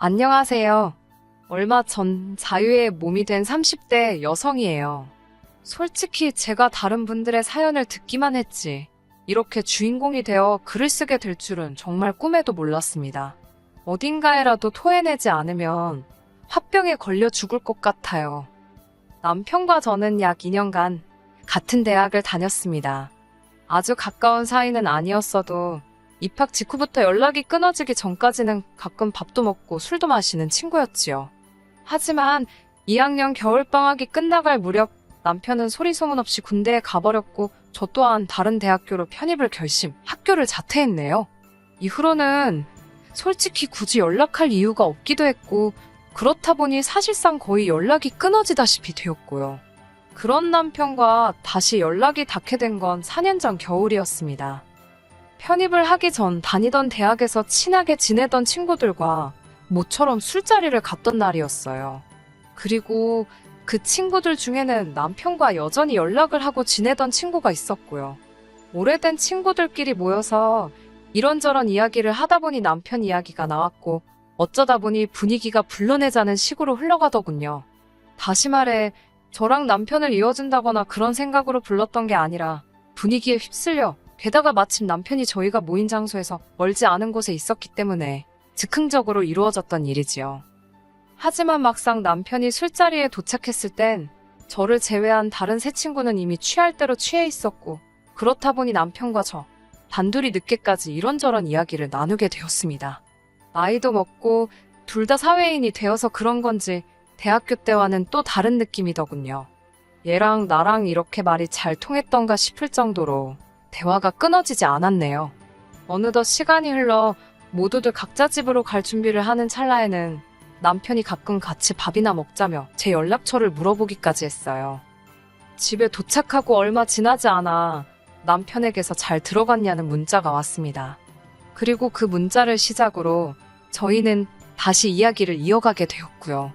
안녕하세요. 얼마 전 자유의 몸이 된 30대 여성이에요. 솔직히 제가 다른 분들의 사연을 듣기만 했지, 이렇게 주인공이 되어 글을 쓰게 될 줄은 정말 꿈에도 몰랐습니다. 어딘가에라도 토해내지 않으면 화병에 걸려 죽을 것 같아요. 남편과 저는 약 2년간 같은 대학을 다녔습니다. 아주 가까운 사이는 아니었어도 입학 직후부터 연락이 끊어지기 전까지는 가끔 밥도 먹고 술도 마시는 친구였지요. 하지만 2학년 겨울방학이 끝나갈 무렵 남편은 소리소문 없이 군대에 가버렸고 저 또한 다른 대학교로 편입을 결심, 학교를 자퇴했네요. 이후로는 솔직히 굳이 연락할 이유가 없기도 했고 그렇다 보니 사실상 거의 연락이 끊어지다시피 되었고요. 그런 남편과 다시 연락이 닿게 된 건 4년 전 겨울이었습니다. 편입을 하기 전 다니던 대학에서 친하게 지내던 친구들과 모처럼 술자리를 갔던 날이었어요. 그리고 그 친구들 중에는 남편과 여전히 연락을 하고 지내던 친구가 있었고요. 오래된 친구들끼리 모여서 이런저런 이야기를 하다 보니 남편 이야기가 나왔고 어쩌다 보니 분위기가 불러내자는 식으로 흘러가더군요. 다시 말해 저랑 남편을 이어준다거나 그런 생각으로 불렀던 게 아니라 분위기에 휩쓸려, 게다가 마침 남편이 저희가 모인 장소에서 멀지 않은 곳에 있었기 때문에 즉흥적으로 이루어졌던 일이지요. 하지만 막상 남편이 술자리에 도착했을 땐 저를 제외한 다른 세 친구는 이미 취할 대로 취해 있었고 그렇다 보니 남편과 저 단둘이 늦게까지 이런저런 이야기를 나누게 되었습니다. 나이도 먹고 둘 다 사회인이 되어서 그런 건지 대학교 때와는 또 다른 느낌이더군요. 얘랑 나랑 이렇게 말이 잘 통했던가 싶을 정도로 대화가 끊어지지 않았네요. 어느덧 시간이 흘러 모두들 각자 집으로 갈 준비를 하는 찰나에는 남편이 가끔 같이 밥이나 먹자며 제 연락처를 물어보기까지 했어요. 집에 도착하고 얼마 지나지 않아 남편에게서 잘 들어갔냐는 문자가 왔습니다. 그리고 그 문자를 시작으로 저희는 다시 이야기를 이어가게 되었고요.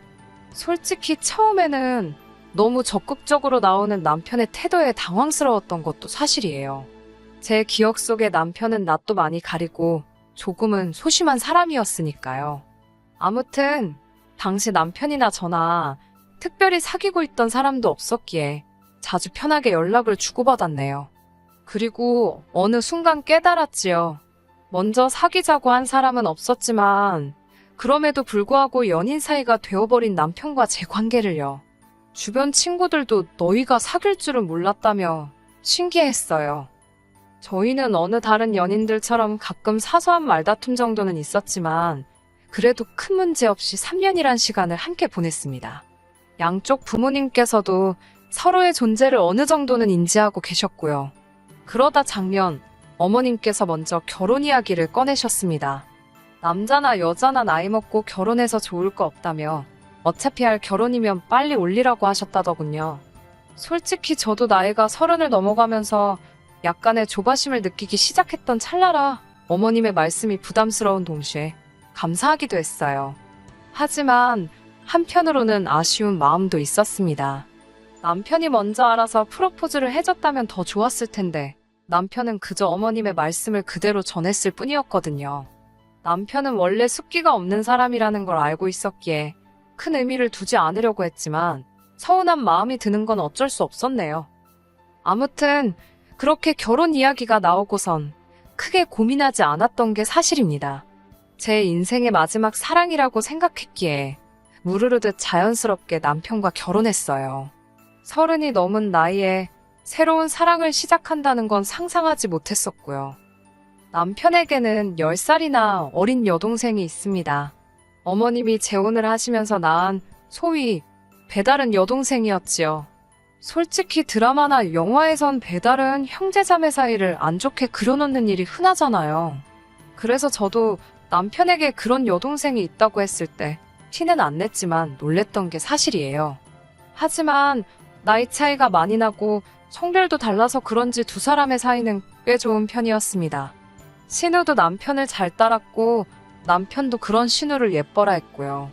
솔직히 처음에는 너무 적극적으로 나오는 남편의 태도에 당황스러웠던 것도 사실이에요. 제 기억 속에 남편은 낯도 많이 가리고 조금은 소심한 사람이었으니까요. 아무튼 당시 남편이나 저나 특별히 사귀고 있던 사람도 없었기에 자주 편하게 연락을 주고받았네요. 그리고 어느 순간 깨달았지요. 먼저 사귀자고 한 사람은 없었지만 그럼에도 불구하고 연인 사이가 되어버린 남편과 제 관계를요. 주변 친구들도 너희가 사귈 줄은 몰랐다며 신기해했어요. 저희는 어느 다른 연인들처럼 가끔 사소한 말다툼 정도는 있었지만 그래도 큰 문제 없이 3년이란 시간을 함께 보냈습니다. 양쪽 부모님께서도 서로의 존재를 어느 정도는 인지하고 계셨고요. 그러다 작년 어머님께서 먼저 결혼 이야기를 꺼내셨습니다. 남자나 여자나 나이 먹고 결혼해서 좋을 거 없다며 어차피 할 결혼이면 빨리 올리라고 하셨다더군요. 솔직히 저도 나이가 30을 넘어가면서 약간의 조바심을 느끼기 시작했던 찰나라 어머님의 말씀이 부담스러운 동시에 감사하기도 했어요. 하지만 한편으로는 아쉬운 마음도 있었습니다. 남편이 먼저 알아서 프로포즈를 해줬다면 더 좋았을 텐데 남편은 그저 어머님의 말씀을 그대로 전했을 뿐이었거든요. 남편은 원래 숫기가 없는 사람이라는 걸 알고 있었기에 큰 의미를 두지 않으려고 했지만 서운한 마음이 드는 건 어쩔 수 없었네요. 아무튼 그렇게 결혼 이야기가 나오고선 크게 고민하지 않았던 게 사실입니다. 제 인생의 마지막 사랑이라고 생각했기에 무르르듯 자연스럽게 남편과 결혼했어요. 30이 넘은 나이에 새로운 사랑을 시작한다는 건 상상하지 못했었고요. 남편에게는 10살이나 어린 여동생이 있습니다. 어머님이 재혼을 하시면서 낳은 소위 배달은 여동생이었지요. 솔직히 드라마나 영화에선 배달은 형제자매 사이를 안 좋게 그려놓는 일이 흔하잖아요. 그래서 저도 남편에게 그런 여동생이 있다고 했을 때 티는 안 냈지만 놀랬던 게 사실이에요. 하지만 나이 차이가 많이 나고 성별도 달라서 그런지 두 사람의 사이는 꽤 좋은 편이었습니다. 신우도 남편을 잘 따랐고 남편도 그런 신우를 예뻐라 했고요.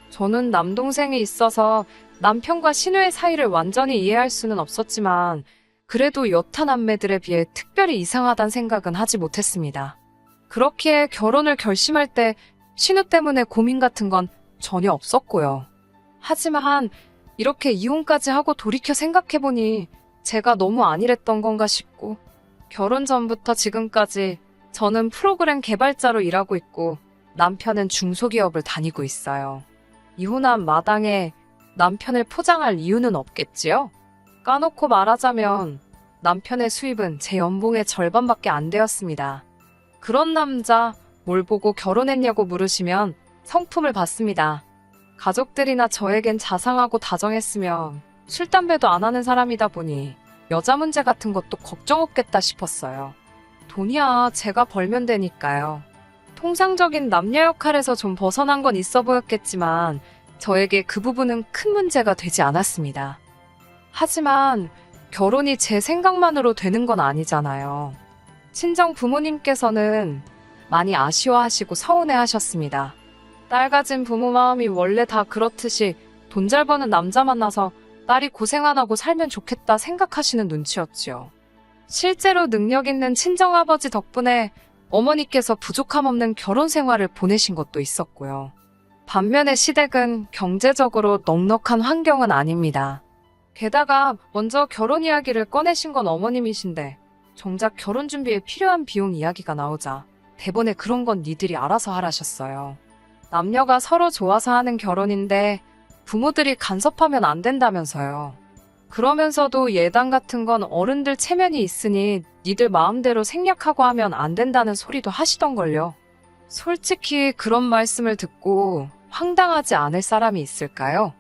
저는 남동생이 있어서 남편과 신우의 사이를 완전히 이해할 수는 없었지만 그래도 여타 남매들에 비해 특별히 이상하단 생각은 하지 못했습니다. 그렇기에 결혼을 결심할 때 신우 때문에 고민 같은 건 전혀 없었고요. 하지만 이렇게 이혼까지 하고 돌이켜 생각해보니 제가 너무 안일했던 건가 싶고, 결혼 전부터 지금까지 저는 프로그램 개발자로 일하고 있고 남편은 중소기업을 다니고 있어요. 이혼한 마당에 남편을 포장할 이유는 없겠지요? 까놓고 말하자면 남편의 수입은 제 연봉의 절반밖에 안 되었습니다. 그런 남자 뭘 보고 결혼했냐고 물으시면 성품을 받습니다. 가족들이나 저에겐 자상하고 다정했으며 술, 담배도 안 하는 사람이다 보니 여자 문제 같은 것도 걱정 없겠다 싶었어요. 돈이야 제가 벌면 되니까요. 통상적인 남녀 역할에서 좀 벗어난 건 있어 보였겠지만 저에게 그 부분은 큰 문제가 되지 않았습니다. 하지만 결혼이 제 생각만으로 되는 건 아니잖아요. 친정 부모님께서는 많이 아쉬워하시고 서운해하셨습니다. 딸 가진 부모 마음이 원래 다 그렇듯이 돈 잘 버는 남자 만나서 딸이 고생 안 하고 살면 좋겠다 생각하시는 눈치였지요. 실제로 능력 있는 친정아버지 덕분에 어머니께서 부족함 없는 결혼 생활을 보내신 것도 있었고요. 반면에 시댁은 경제적으로 넉넉한 환경은 아닙니다. 게다가 먼저 결혼 이야기를 꺼내신 건 어머님이신데 정작 결혼 준비에 필요한 비용 이야기가 나오자 대본에 그런 건 니들이 알아서 하라셨어요. 남녀가 서로 좋아서 하는 결혼인데 부모들이 간섭하면 안 된다면서요. 그러면서도 예단 같은 건 어른들 체면이 있으니 니들 마음대로 생략하고 하면 안 된다는 소리도 하시던걸요. 솔직히 그런 말씀을 듣고 황당하지 않을 사람이 있을까요?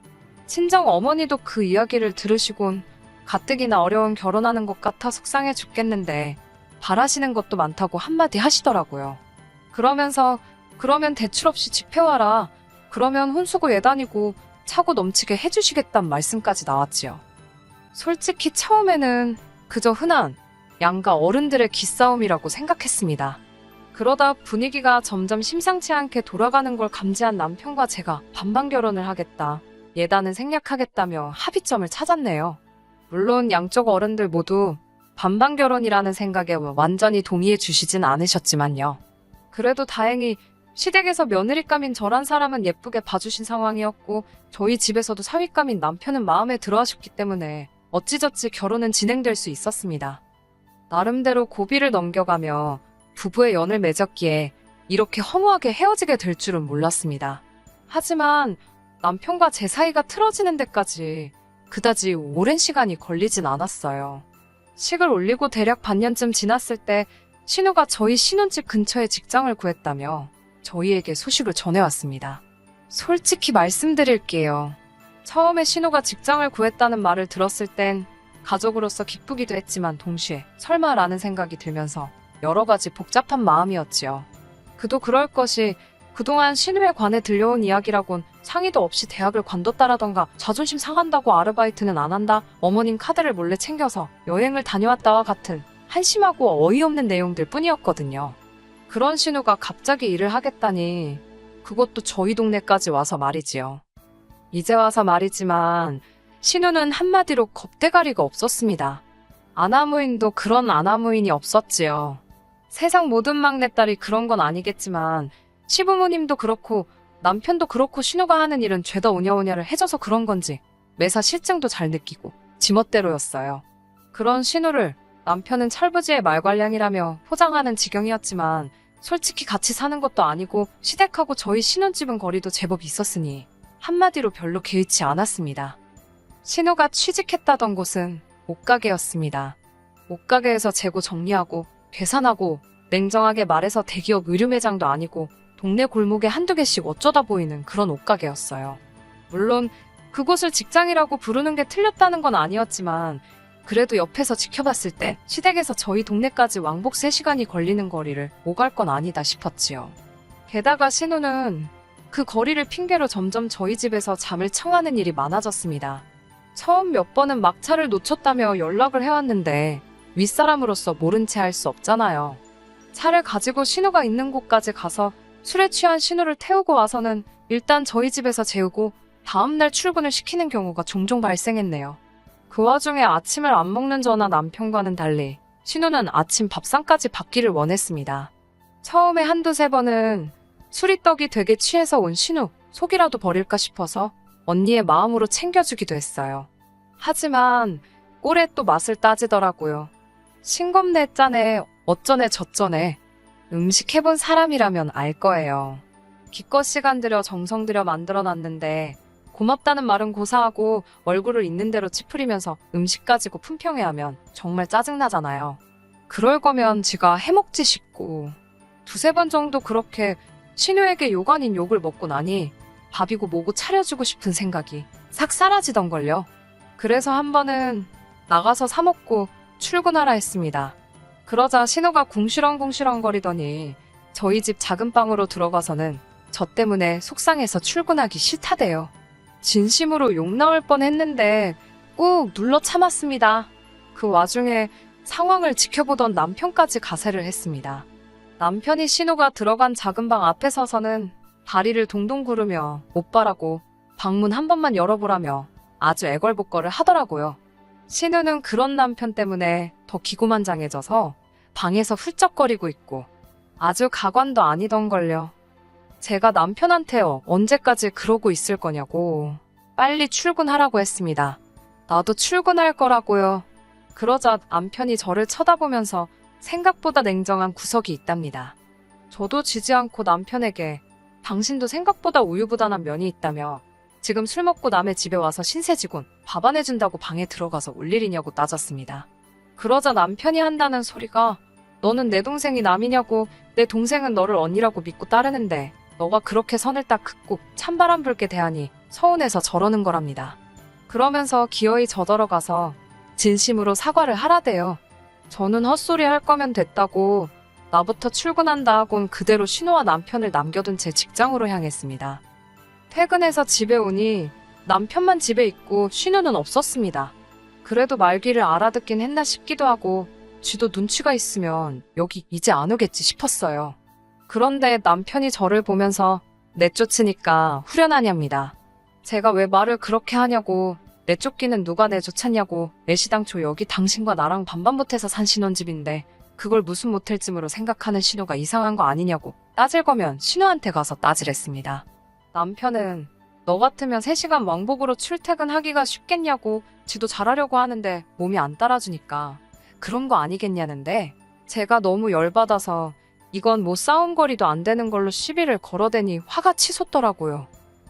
친정 어머니도 그 이야기를 들으시곤 가뜩이나 어려운 결혼하는 것 같아 속상해 죽겠는데 바라시는 것도 많다고 한마디 하시더라고요. 그러면서 그러면 대출 없이 집해와라. 그러면 혼수고 예단이고 차고 넘치게 해주시겠단 말씀까지 나왔지요. 솔직히 처음에는 그저 흔한 양가 어른들의 기싸움이라고 생각했습니다. 그러다 분위기가 점점 심상치 않게 돌아가는 걸 감지한 남편과 제가 반반 결혼을 하겠다, 예단은 생략하겠다며 합의점을 찾았네요. 물론 양쪽 어른들 모두 반반 결혼이라는 생각에 완전히 동의해 주시진 않으셨지만요. 그래도 다행히 시댁에서 며느리감인 저란 사람은 예쁘게 봐주신 상황이었고 저희 집에서도 사위감인 남편은 마음에 들어하셨기 때문에 어찌저찌 결혼은 진행될 수 있었습니다. 나름대로 고비를 넘겨가며 부부의 연을 맺었기에 이렇게 허무하게 헤어지게 될 줄은 몰랐습니다. 하지만 남편과 제 사이가 틀어지는 데까지 그다지 오랜 시간이 걸리진 않았어요. 식을 올리고 대략 반년쯤 지났을 때 신우가 저희 신혼집 근처에 직장을 구했다며 저희에게 소식을 전해왔습니다. 솔직히 말씀드릴게요. 처음에 신우가 직장을 구했다는 말을 들었을 땐 가족으로서 기쁘기도 했지만 동시에 설마라는 생각이 들면서 여러 가지 복잡한 마음이었지요. 그도 그럴 것이 그동안 신우에 관해 들려온 이야기라곤 상의도 없이 대학을 관뒀다라던가 자존심 상한다고 아르바이트는 안 한다, 어머님 카드를 몰래 챙겨서 여행을 다녀왔다와 같은 한심하고 어이없는 내용들 뿐이었거든요. 그런 신우가 갑자기 일을 하겠다니 그것도 저희 동네까지 와서 말이지요. 이제 와서 말이지만 신우는 한마디로 겁대가리가 없었습니다. 아나무인도 그런 아나무인이 없었지요. 세상 모든 막내딸이 그런 건 아니겠지만 시부모님도 그렇고 남편도 그렇고 신우가 하는 일은 죄다 오냐오냐를 해줘서 그런 건지 매사 실증도 잘 느끼고 지멋대로였어요. 그런 신우를 남편은 철부지의 말괄량이라며 포장하는 지경이었지만 솔직히 같이 사는 것도 아니고 시댁하고 저희 신혼집은 거리도 제법 있었으니 한마디로 별로 개의치 않았습니다. 신우가 취직했다던 곳은 옷가게였습니다. 옷가게에서 재고 정리하고 계산하고 냉정하게 말해서 대기업 의류매장도 아니고 동네 골목에 한두 개씩 어쩌다 보이는 그런 옷가게였어요. 물론 그곳을 직장이라고 부르는 게 틀렸다는 건 아니었지만 그래도 옆에서 지켜봤을 때 시댁에서 저희 동네까지 왕복 3시간이 걸리는 거리를 오갈 건 아니다 싶었지요. 게다가 신우는 그 거리를 핑계로 점점 저희 집에서 잠을 청하는 일이 많아졌습니다. 처음 몇 번은 막차를 놓쳤다며 연락을 해왔는데 윗사람으로서 모른 채 할 수 없잖아요. 차를 가지고 신우가 있는 곳까지 가서 술에 취한 신우를 태우고 와서는 일단 저희 집에서 재우고 다음날 출근을 시키는 경우가 종종 발생했네요. 그 와중에 아침을 안 먹는 저나 남편과는 달리 신우는 아침 밥상까지 받기를 원했습니다. 처음에 한두 세 번은 술이떡이 되게 취해서 온 신우, 속이라도 버릴까 싶어서 언니의 마음으로 챙겨주기도 했어요. 하지만 꼴에 또 맛을 따지더라고요. 싱겁네 짜네 어쩌네 저쩌네. 음식 해본 사람이라면 알 거예요. 기껏 시간 들여 정성 들여 만들어놨는데 고맙다는 말은 고사하고 얼굴을 있는 대로 찌푸리면서 음식 가지고 품평해 하면 정말 짜증나잖아요. 그럴 거면 지가 해먹지 싶고 두세 번 정도 그렇게 신우에게 욕 아닌 욕을 먹고 나니 밥이고 뭐고 차려주고 싶은 생각이 싹 사라지던걸요. 그래서 한 번은 나가서 사 먹고 출근하라 했습니다. 그러자 신우가 궁시렁궁시렁 거리더니 저희 집 작은 방으로 들어가서는 저 때문에 속상해서 출근하기 싫다대요. 진심으로 욕 나올 뻔했는데 꾹 눌러 참았습니다. 그 와중에 상황을 지켜보던 남편까지 가세를 했습니다. 남편이 신우가 들어간 작은 방 앞에 서서는 다리를 동동 구르며 오빠라고 방문 한 번만 열어보라며 아주 애걸복걸을 하더라고요. 신우는 그런 남편 때문에 더 기고만장해져서 방에서 훌쩍거리고 있고 아주 가관도 아니던걸요. 제가 남편한테 언제까지 그러고 있을 거냐고 빨리 출근하라고 했습니다. 나도 출근할 거라고요. 그러자 남편이 저를 쳐다보면서 생각보다 냉정한 구석이 있답니다. 저도 지지 않고 남편에게 당신도 생각보다 우유부단한 면이 있다며 지금 술 먹고 남의 집에 와서 신세지곤 밥 안 해준다고 방에 들어가서 올 일이냐고 따졌습니다. 그러자 남편이 한다는 소리가 너는 내 동생이 남이냐고 내 동생은 너를 언니라고 믿고 따르는데 너가 그렇게 선을 딱 긋고 찬바람 불게 대하니 서운해서 저러는 거랍니다. 그러면서 기어이 저더러가서 진심으로 사과를 하라대요. 저는 헛소리 할 거면 됐다고 나부터 출근한다 하곤 그대로 신우와 남편을 남겨둔 제 직장으로 향했습니다. 퇴근해서 집에 오니 남편만 집에 있고 신우는 없었습니다. 그래도 말귀를 알아듣긴 했나 싶기도 하고 쥐도 눈치가 있으면 여기 이제 안 오겠지 싶었어요. 그런데 남편이 저를 보면서 내쫓으니까 후련하냐입니다. 제가 왜 말을 그렇게 하냐고 내쫓기는 누가 내쫓았냐고 애시당초 여기 당신과 나랑 반반 못해서 산 신혼집인데 그걸 무슨 못할쯤으로 생각하는 신우가 이상한 거 아니냐고 따질 거면 신우한테 가서 따지랬습니다. 남편은 너 같으면 3시간 왕복으로 출퇴근하기가 쉽겠냐고 지도 잘하려고 하는데 몸이 안 따라주니까 그런 거 아니겠냐는데 제가 너무 열받아서 이건 뭐 싸움거리도 안 되는 걸로 시비를 걸어대니 화가 치솟더라고요.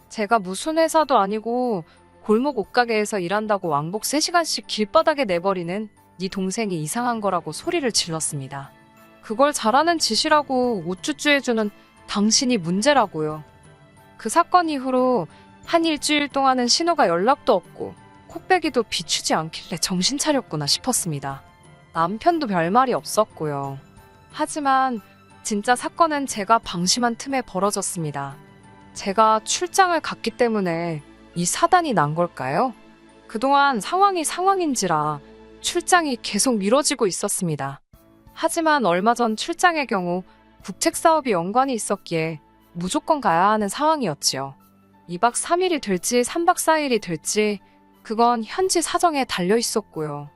제가 무슨 회사도 아니고 골목 옷가게에서 일한다고 왕복 3시간씩 길바닥에 내버리는 네 동생이 이상한 거라고 소리를 질렀습니다. 그걸 잘하는 짓이라고 우쭈쭈 해주는 당신이 문제라고요. 그 사건 이후로 한 일주일 동안은 신우가 연락도 없고 콧배기도 비추지 않길래 정신 차렸구나 싶었습니다. 남편도 별말이 없었고요. 하지만 진짜 사건은 제가 방심한 틈에 벌어졌습니다. 제가 출장을 갔기 때문에 이 사단이 난 걸까요? 그동안 상황이 상황인지라 출장이 계속 미뤄지고 있었습니다. 하지만 얼마 전 출장의 경우 국책 사업이 연관이 있었기에 무조건 가야 하는 상황이었지요. 2박 3일이 될지 3박 4일이 될지 그건 현지 사정에 달려 있었고요.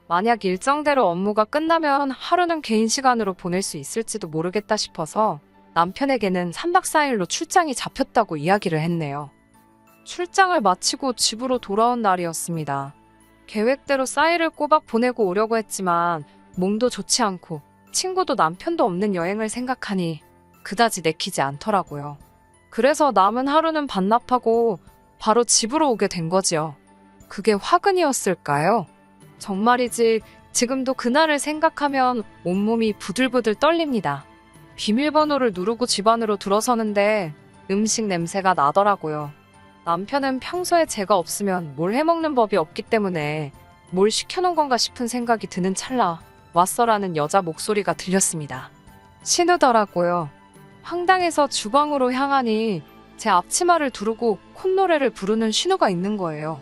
만약 일정대로 업무가 끝나면 하루는 개인 시간으로 보낼 수 있을지도 모르겠다 싶어서 남편에게는 3박 4일로 출장이 잡혔다고 이야기를 했네요. 출장을 마치고 집으로 돌아온 날이었습니다. 계획대로 사인을 꼬박 보내고 오려고 했지만 몸도 좋지 않고 친구도 남편도 없는 여행을 생각하니 그다지 내키지 않더라고요. 그래서 남은 하루는 반납하고 바로 집으로 오게 된 거지요. 그게 화근이었을까요? 정말이지 지금도 그날을 생각하면 온몸이 부들부들 떨립니다. 비밀번호를 누르고 집 안으로 들어서는데 음식 냄새가 나더라고요. 남편은 평소에 제가 없으면 뭘 해먹는 법이 없기 때문에 뭘 시켜놓은 건가 싶은 생각이 드는 찰나 왔어라는 여자 목소리가 들렸습니다. 신우더라고요. 황당해서 주방으로 향하니 제 앞치마를 두르고 콧노래를 부르는 신우가 있는 거예요.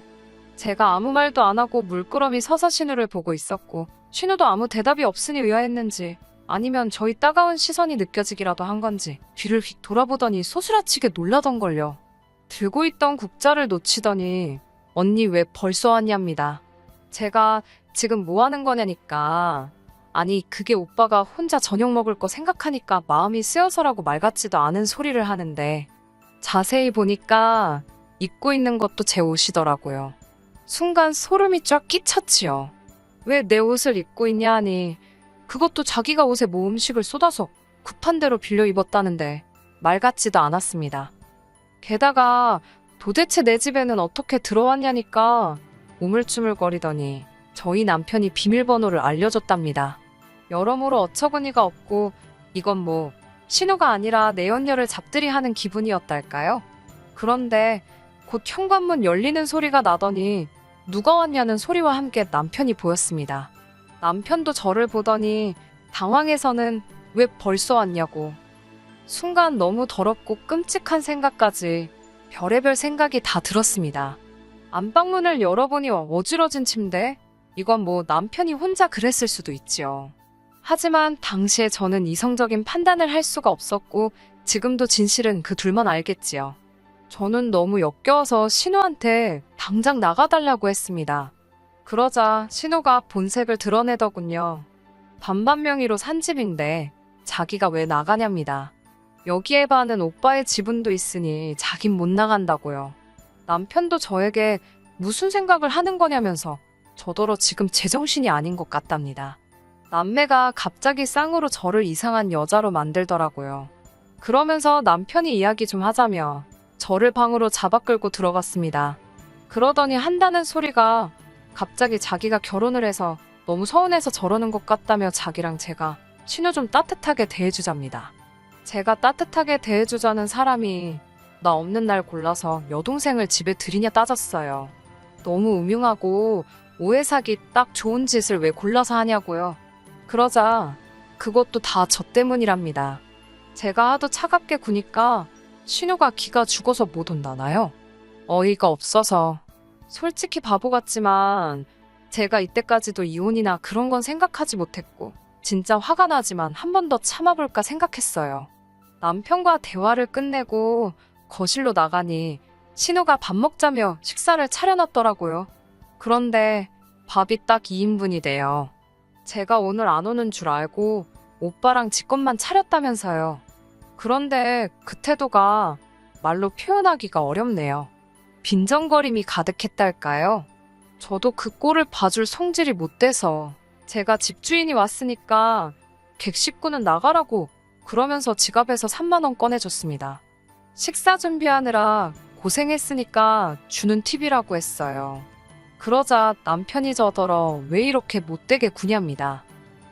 제가 아무 말도 안 하고 물끄러미 서서 신우를 보고 있었고 신우도 아무 대답이 없으니 의아했는지 아니면 저희 따가운 시선이 느껴지기라도 한 건지 뒤를 휙 돌아보더니 소스라치게 놀라던걸요. 들고 있던 국자를 놓치더니 언니 왜 벌써 왔냐입니다. 제가 지금 뭐 하는 거냐니까 아니, 그게 오빠가 혼자 저녁 먹을 거 생각하니까 마음이 쓰여서라고 말 같지도 않은 소리를 하는데 자세히 보니까 입고 있는 것도 제 옷이더라고요. 순간 소름이 쫙 끼쳤지요. 왜 내 옷을 입고 있냐 하니 그것도 자기가 옷에 모음식을 쏟아서 급한 대로 빌려 입었다는데 말 같지도 않았습니다. 게다가 도대체 내 집에는 어떻게 들어왔냐니까 우물쭈물거리더니 저희 남편이 비밀번호를 알려줬답니다. 여러모로 어처구니가 없고 이건 뭐 신호가 아니라 내연녀를 잡들이 하는 기분이었달까요? 그런데 곧 현관문 열리는 소리가 나더니 누가 왔냐는 소리와 함께 남편이 보였습니다. 남편도 저를 보더니 당황해서는 왜 벌써 왔냐고. 순간 너무 더럽고 끔찍한 생각까지 별의별 생각이 다 들었습니다. 안방문을 열어보니 어지러진 침대? 이건 뭐 남편이 혼자 그랬을 수도 있지요. 하지만 당시에 저는 이성적인 판단을 할 수가 없었고 지금도 진실은 그 둘만 알겠지요. 저는 너무 역겨워서 신우한테 당장 나가달라고 했습니다. 그러자 신우가 본색을 드러내더군요. 반반 명의로 산 집인데 자기가 왜 나가냐입니다. 여기에 반은 오빠의 지분도 있으니 자긴 못 나간다고요. 남편도 저에게 무슨 생각을 하는 거냐면서 저더러 지금 제정신이 아닌 것 같답니다. 남매가 갑자기 쌍으로 저를 이상한 여자로 만들더라고요. 그러면서 남편이 이야기 좀 하자며 저를 방으로 잡아 끌고 들어갔습니다. 그러더니 한다는 소리가 갑자기 자기가 결혼을 해서 너무 서운해서 저러는 것 같다며 자기랑 제가 신우 좀 따뜻하게 대해주자입니다. 제가 따뜻하게 대해주자는 사람이 나 없는 날 골라서 여동생을 집에 들이냐 따졌어요. 너무 음흉하고 오해사기 딱 좋은 짓을 왜 골라서 하냐고요. 그러자 그것도 다 저 때문이랍니다. 제가 하도 차갑게 구니까 신우가 기가 죽어서 못 온다나요? 어이가 없어서. 솔직히 바보 같지만 제가 이때까지도 이혼이나 그런 건 생각하지 못했고 진짜 화가 나지만 한 번 더 참아볼까 생각했어요. 남편과 대화를 끝내고 거실로 나가니 신우가 밥 먹자며 식사를 차려놨더라고요. 그런데 밥이 딱 2인분이 돼요. 제가 오늘 안 오는 줄 알고 오빠랑 지 것만 차렸다면서요. 그런데 그 태도가 말로 표현하기가 어렵네요. 빈정거림이 가득했달까요? 저도 그 꼴을 봐줄 성질이 못 돼서 제가 집주인이 왔으니까 객식구는 나가라고 그러면서 지갑에서 3만 원 꺼내줬습니다. 식사 준비하느라 고생했으니까 주는 팁이라고 했어요. 그러자 남편이 저더러 왜 이렇게 못되게 구냐입니다.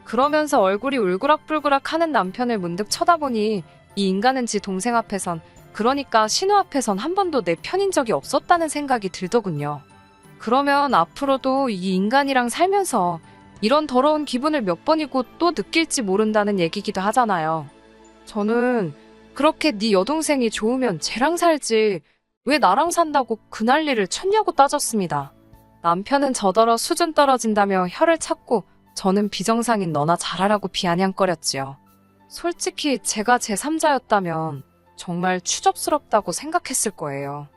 그러면서 얼굴이 울그락불그락 하는 남편을 문득 쳐다보니 이 인간은 지 동생 앞에선 그러니까 신우 앞에선 한 번도 내 편인 적이 없었다는 생각이 들더군요. 그러면 앞으로도 이 인간이랑 살면서 이런 더러운 기분을 몇 번이고 또 느낄지 모른다는 얘기기도 하잖아요. 저는 그렇게 네 여동생이 좋으면 쟤랑 살지 왜 나랑 산다고 그 난리를 쳤냐고 따졌습니다. 남편은 저더러 수준 떨어진다며 혀를 찾고 저는 비정상인 너나 잘하라고 비아냥거렸지요. 솔직히 제가 제3자였다면 정말 추접스럽다고 생각했을 거예요.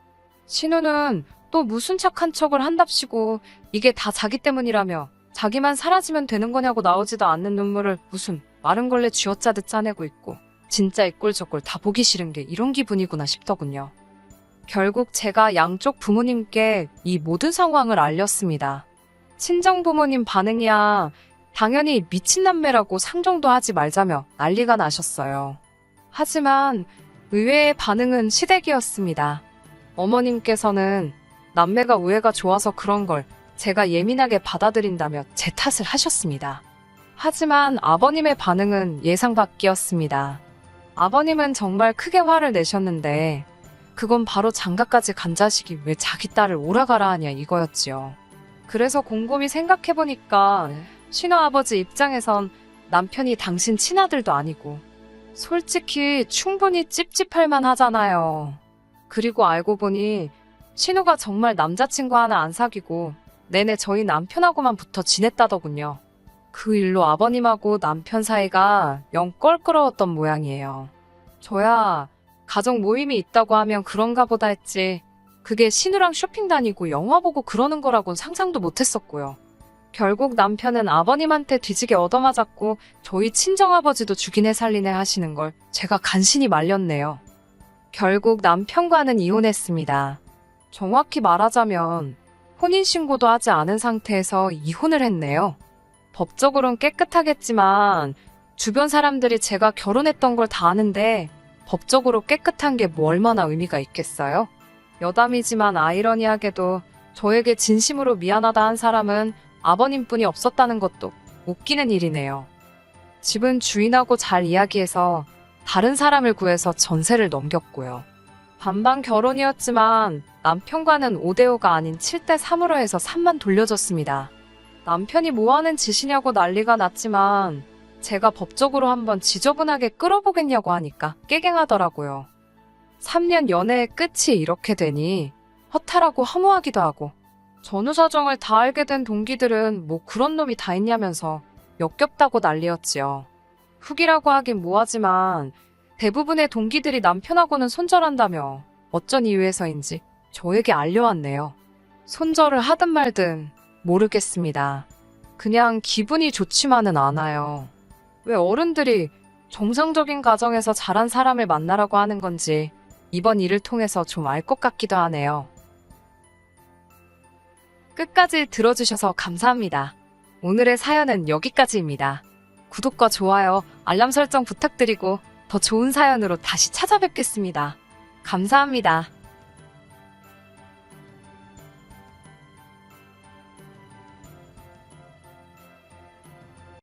신우는 또 무슨 착한 척을 한답시고 이게 다 자기 때문이라며 자기만 사라지면 되는 거냐고 나오지도 않는 눈물을 무슨 마른 걸레 쥐어짜듯 짜내고 있고 진짜 이 꼴 저 꼴 다 보기 싫은 게 이런 기분이구나 싶더군요. 결국 제가 양쪽 부모님께 이 모든 상황을 알렸습니다. 친정 부모님 반응이야 당연히 미친 남매라고 상종도 하지 말자며 난리가 나셨어요. 하지만 의외의 반응은 시댁이었습니다. 어머님께서는 남매가 우애가 좋아서 그런 걸 제가 예민하게 받아들인다며 제 탓을 하셨습니다. 하지만 아버님의 반응은 예상 밖이었습니다. 아버님은 정말 크게 화를 내셨는데 그건 바로 장가까지 간 자식이 왜 자기 딸을 오라가라 하냐 이거였지요. 그래서 곰곰이 생각해보니까 신우아버지 입장에선 남편이 당신 친아들도 아니고 솔직히 충분히 찝찝할 만하잖아요. 그리고 알고 보니 신우가 정말 남자친구 하나 안 사귀고 내내 저희 남편하고만 붙어 지냈다더군요. 그 일로 아버님하고 남편 사이가 영 껄끄러웠던 모양이에요. 저야 가족 모임이 있다고 하면 그런가 보다 했지 그게 신우랑 쇼핑 다니고 영화 보고 그러는 거라곤 상상도 못했었고요. 결국 남편은 아버님한테 뒤지게 얻어맞았고 저희 친정아버지도 죽이네 살리네 하시는 걸 제가 간신히 말렸네요. 결국 남편과는 이혼했습니다. 정확히 말하자면 혼인신고도 하지 않은 상태에서 이혼을 했네요. 법적으론 깨끗하겠지만 주변 사람들이 제가 결혼했던 걸 다 아는데 법적으로 깨끗한 게 뭐 얼마나 의미가 있겠어요? 여담이지만 아이러니하게도 저에게 진심으로 미안하다 한 사람은 아버님뿐이 없었다는 것도 웃기는 일이네요. 집은 주인하고 잘 이야기해서 다른 사람을 구해서 전세를 넘겼고요. 반반 결혼이었지만 남편과는 5대5가 아닌 7대3으로 해서 3만 돌려줬습니다. 남편이 뭐하는 짓이냐고 난리가 났지만 제가 법적으로 한번 지저분하게 끌어보겠냐고 하니까 깨갱하더라고요. 3년 연애의 끝이 이렇게 되니 허탈하고 허무하기도 하고 전후 사정을 다 알게 된 동기들은 뭐 그런 놈이 다 있냐면서 역겹다고 난리였지요. 후기라고 하긴 뭐하지만 대부분의 동기들이 남편하고는 손절한다며 어쩐 이유에서인지 저에게 알려왔네요. 손절을 하든 말든 모르겠습니다. 그냥 기분이 좋지만은 않아요. 왜 어른들이 정상적인 가정에서 자란 사람을 만나라고 하는 건지 이번 일을 통해서 좀 알 것 같기도 하네요. 끝까지 들어주셔서 감사합니다. 오늘의 사연은 여기까지입니다. 구독과 좋아요, 알람 설정 부탁드리고 더 좋은 사연으로 다시 찾아뵙겠습니다. 감사합니다.